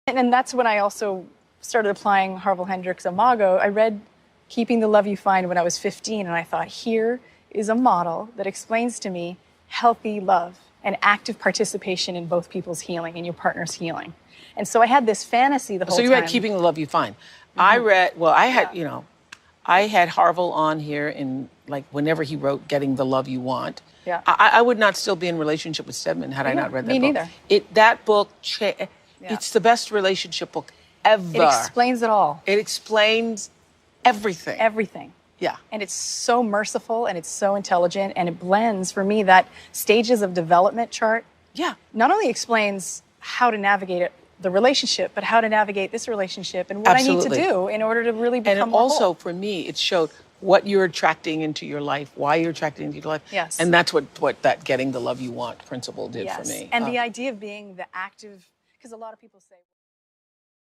And that's when I also started applying Harville Hendricks' Imago. I read Keeping the Love You Find when I was 15, and I thought, here is a model that explains to me healthy love and active participation in both people's healing and your partner's healing. And so I had this fantasy the whole time. So you read Keeping the Love You Find. I read, well, I had, you know, I had Harville on here in, like, whenever he wrote Getting the Love You Want. Yeah. I would not still be in relationship with Stedman had I not read that book. Me neither. That book, it's the best relationship book ever. It explains it all. It explains everything. Everything. Yeah. And it's so merciful and it's so intelligent, and it blends, for me, that stages of development chart. Yeah. Not only explains how to navigate it, the relationship, but how to navigate this relationship and what I need to do in order to really become And also, for me, it showed what you're attracting into your life, why you're attracting into your life. Yes. And that's what that Getting the Love You Want principle did for me. And the idea of being the active, because a lot of people say,